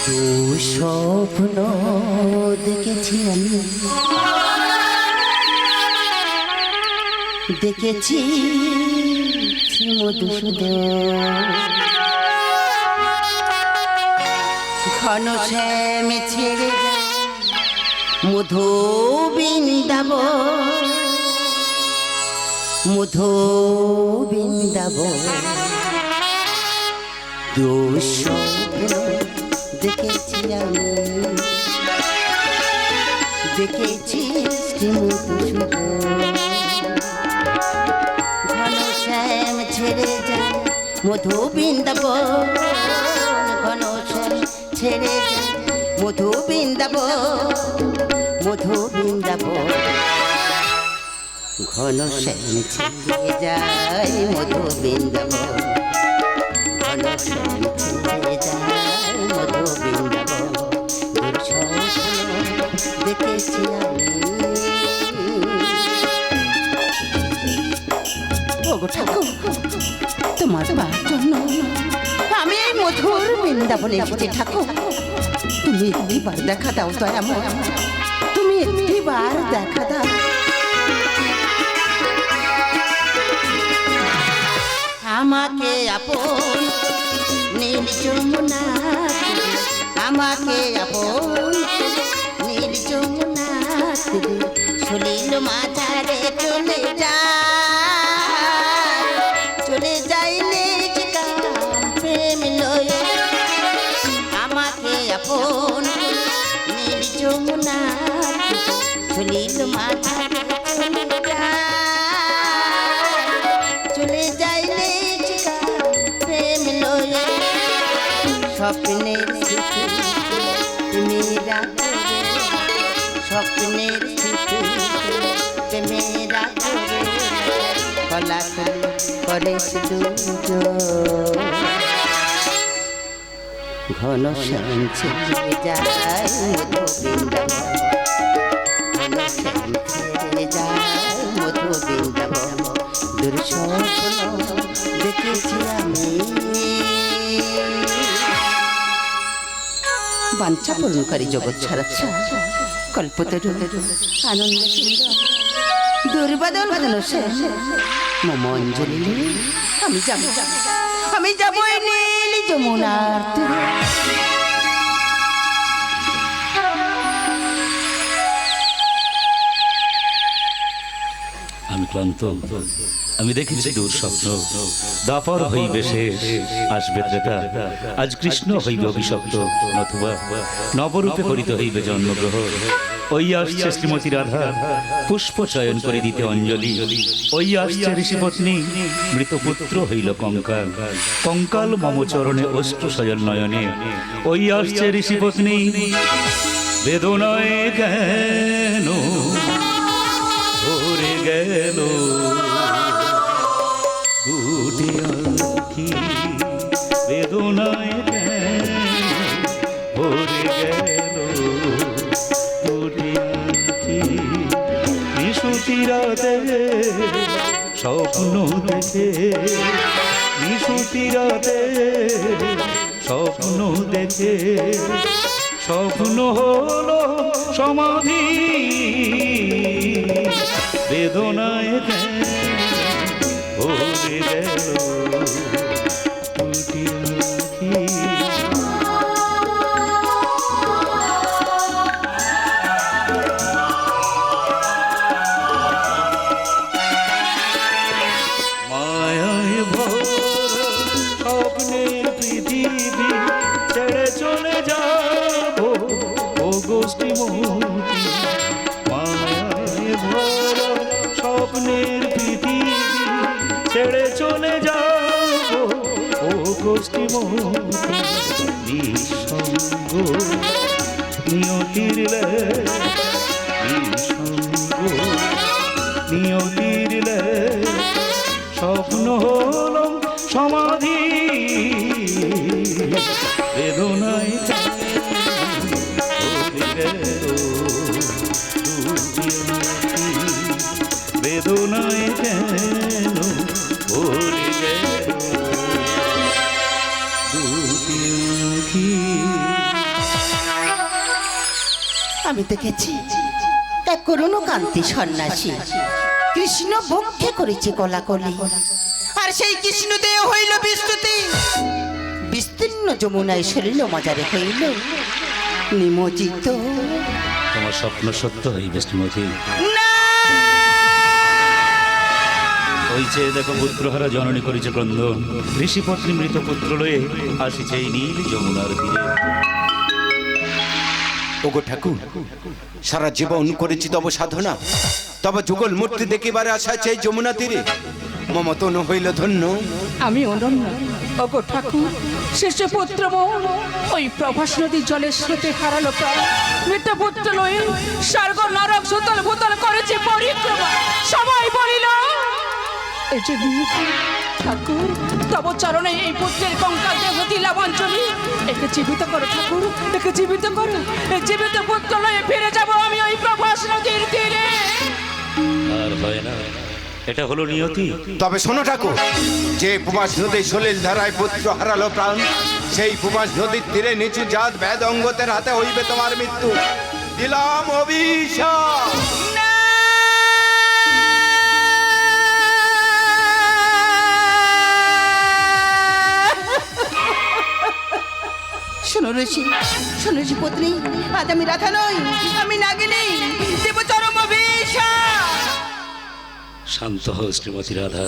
স্বপ্ন দেখেছি আমি, দেখেছি মধুসূদন ঘন শ্যাম ছেড়ে মধু বৃন্দাবন, মধু বৃন্দাবন। দুঃস্বপ্ন দেখেছি আমি, দেখেছি মধুসূদন ঘন শ্যাম ছেড়ে যায় মধু বৃন্দাবন, ঘন শ্যাম ছেড়ে যায় মধু বৃন্দাবন, মধু বৃন্দাবন। ঘন শ্যাম ছেড়ে যায় মধু বৃন্দাবন, ঘন শ্যাম ছেড়ে যায় মধু বৃন্দাবন। দেখেছি আমি ওগো ঠাকুর, তোমার জন্য আমি এই মধুর বৃন্দাবনে এসেছি ঠাকুর। তুমি একটিবার দেখা দাও দয়াময়, তুমি একটিবার দেখা দাও। আমাকে আপন নীল যমুনা, আমাকে আপন নীল যমুনা সলিল মাঝারে চলে যায়, চলে যাই নিজ প্রেম লয়ে। আমাকে আপন নীল যমুনা সলিল মাঝারে চলে যায়, চলে যাই নিজ প্রেম লয়ে। স্বপ্নের স্মৃতি মেয়েরা, স্বপ্নের স্মৃতি মেয়েরা কলা করে ঘন শ্যাম ছেড়ে যায় মধু বৃন্দাবন, ঘন শ্যাম ছেড়ে যায় মধু বৃন্দাবন। দুঃস্বপ্ন দেখেছি আমি, বাঞ্ছা পূর্ণকারী জগৎ ছাড়াচ্ছে কল্পতরু আনন্দ সুন্দর দুর্বাদল ধনুষে মম অঞ্জলি আমি যাব, আমি যাব এই নীল যমুনার তীরে। আমি ক্লান্ত, আমি দেখেছি দূর স্বপ্ন, দাপর হইবে শেষ, আসবে ত্রেতা, আজ কৃষ্ণ হইবে অভিশপ্ত, নতুবা নবরূপে করিতে হইবে জন্মগ্রহণ। ওই আসছে শ্রীমতী রাধা পুষ্প চয়ন করে দিতে অঞ্জলি, ওই আসছে ঋষিপত্নী মৃত পুত্র হইল কঙ্কাল, কঙ্কাল মম চরণে অশ্রু শয়ন নয়নে। ওই আসছে ঋষিপত্নী বেদনায় কেন ভরে গেল দুটি আঁখি, বেদনায় কেন ভরে গেল দুটি আঁখি। নিশুতি রাতে স্বপ্ন দেখে, নিশুতি রাতে স্বপ্ন দেখে, স্বপ্ন হলো সমাধি, বেদনায় ভরে গেল দুটি আঁখি। মায়ায় ভরা স্বপ্নের পৃথিবী ছেড়ে চলে যাব ও গোষ্ঠী মতি। মায়ায় ভরা স্বপ্নের পৃথিবী ছেড়ে চলে যাব ও গোষ্ঠী মতি। নিঃসঙ্গ নিয়তির নিঃসঙ্গ নিয়তির স্বপ্ন হলো সমাধি, বেদনায় বেদনায় কেন ভরে গেল দুটি আঁখি। আমি দেখেছি এক করুণ কান্তি সন্ন্যাসী কৃষ্ণ বক্ষে করেছে কলাকলি, আর সেই কৃষ্ণ দেহ হইল বিস্তুতি, বিস্তীর্ণ যমুনায় শৈল মাজারে হইল নিমজ্জিত। তোমার স্বপ্ন সত্য হইবে শ্রীমতী। না, ওই চেয়ে দেখো পুত্রহারা জননী করেছে ক্রন্দন, ঋষি পত্নী মৃত পুত্র লয়ে আসিছে এই নীল যমুনার তীরে। ওগো ঠাকুর, সারা জীবন করেছি তব সাধনা, তব যুগল মূর্তি দেখিবারে আশা চাই যমুনা তীরে। মম তনু হইল ধন্য। আমি অনন্য ওগো ঠাকুর, শিষ্য পুত্র মৌন ওই প্রভাস নদীর জলের স্রোতে হারালো প্রাণ। মৃত পুত্র লয়ে স্বর্গ নরক সুতল ভূতল করেছে পরিক্রমা। সবাই বলিল এই যে বিমুখী ঠাকুর, তব চরণে এই পুত্রের কঙ্কাল দেহ দিলাম অঞ্জলি। একে জীবিত করো ঠাকুর, একে জীবিত করো। এই জীবিত পুত্র লয়ে ফিরে যাব আমি ওই প্রভাস নদীর তীরে। আর হয় না, এটা হলো নিয়তি। তবে শোনো ঠাকুর, যে প্রভাস নদীর সলিল ধারায় পুত্র হারালো প্রাণ, সেই প্রভাস নদীর তীরে নিচু জাত বেদ অঙ্গতের হাতে হইবে তোমার মৃত্যু। দিলাম অভিশাপ। শোনো ঋষি, শোনো ঋষি পত্নী, আজ আমি রাধা নই, আমি নাগিনী, দেব চরম অভিশাপ। শান্ত হও শ্রীমতী রাধা,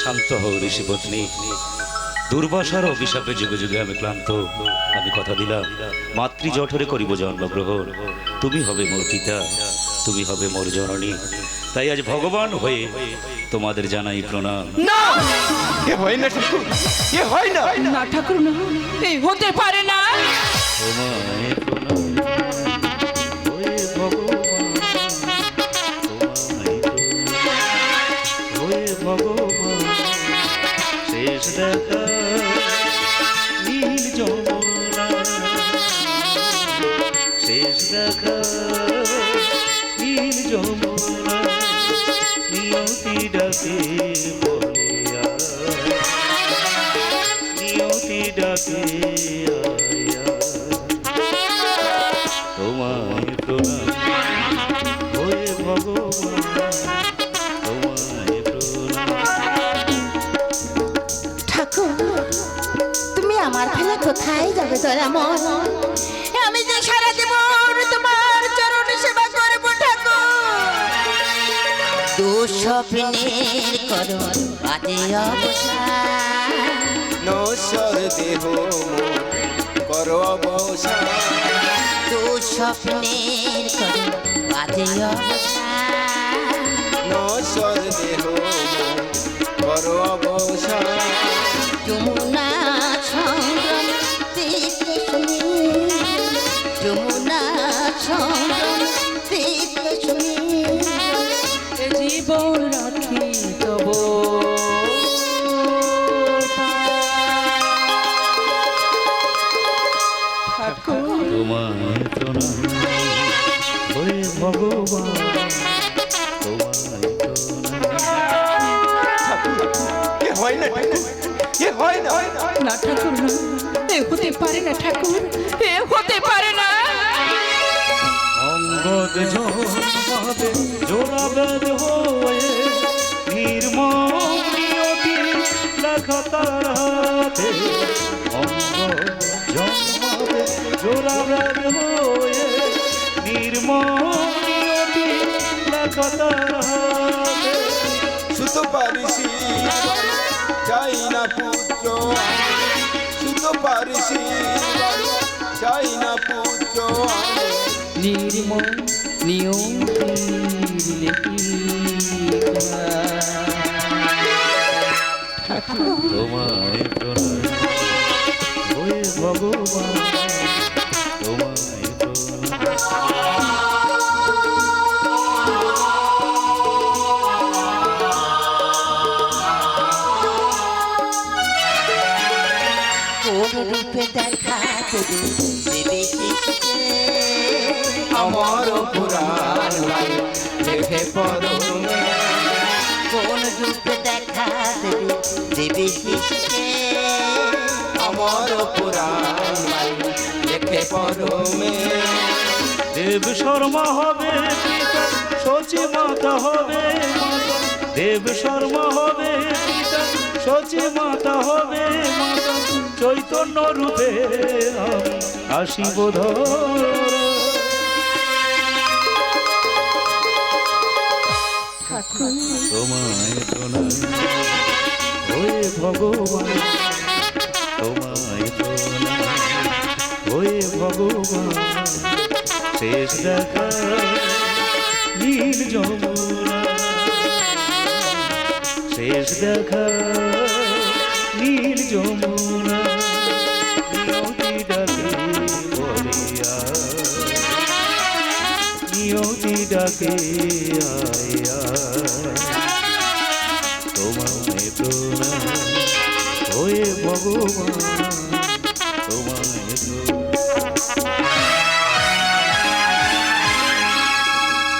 শান্ত হও ঋষি পত্নী। দুর্বাসার অভিশাপে যুগে যুগে আমি ক্লান্ত। আমি কথা দিলাম মাতৃ জঠরে করিব জন্মগ্রহণ। তুমি হবে মোর পিতা, তুমি হবে মোর জননী। তাই আজ ভগবান হয়ে তোমাদের জানাই প্রণাম। না, এ হয় না ঠাকুর, এ হয় না। না ঠাকুর, না, এই হতে পারে না। তোমায় প্রণাম, ওয়ে ভগবান, তোমায় প্রণাম, ওয়ে ভগবান। শেষ দেখা নীল যমুনা, শেষ দেখা নীল যমুনা, নিয়তি ডাকে বলে আয়, নিয়তি ডাকে আয়। তোমায় প্রণাম, ওয়ে ভগবান, তোমায় প্রণাম। ঠাকুর, তুমি আমার ফেলে কোথায় যাবে তোরা মন? আমি যে সারা জীবন তোমার চরণ সেবা করবো ঠাকুর। দুঃস্বপ্নের করো আজে অবসান, নশ্বর দেহ মোর করো অবসান। দুঃস্বপ্নের করো আজে অবসান, নশ্বর দেহ মোর করো অবসান। যমুনা সংগ্রাম দেখতে শুনি, যমুনা সংগ্রাম দেখতে শুনি। এ জীবন রাখি তব ঠাকুর। তোমায় প্রণাম, ওয়ে ভগবান, তোমায় প্রণাম। এ হয় না ঠাকুর, এ হয় না। না ঠাকুর, না, এ হতে পারে না ঠাকুর, এ হতে পারে না। অঙ্গদ জন্মাবে জোড়াবেদ হয়ে, নির্মম নিয়তি লেখা তার হাতে। অঙ্গদ জন্মাবে জোড়াবেদ হয়ে, নির্মম নিয়তি লেখা তার হাতে। সুত পারিসি চাই না পুত্র, সুত পারিসি চাই না পুত্র। নির্মম নিয়ম তোমায় প্রণাম, ওয়ে ভগবান, তোমায় প্রণাম। কোন রূপে দেখা দেবে দেবে শিশুকে, আমার পুরাণ দেখে পরমে। কোন রূপে দেখা দেবে দেবে শিশুকে, আমার পুরাণ দেখে হে পরমে। দেব শর্মা হবে পিতা, সচি মাতা হবে মাতা। দেব শর্মা হবে পিতা, সচি মাতা হবে মাতা। চৈতন্য রূপে আমি আসিব ধরা। তোমায় প্রণাম ওয়ে ভগবান, তোমায় প্রণাম ওয়ে ভগবান। শেষ দেখা নীল যমুনা, শেষ দেখা নীল যমুনা। নিয়তি ডাকে বলিয়া, নিয়তি ডাকে আয়া। তোমায় প্রণাম ওয়ে ভগবান।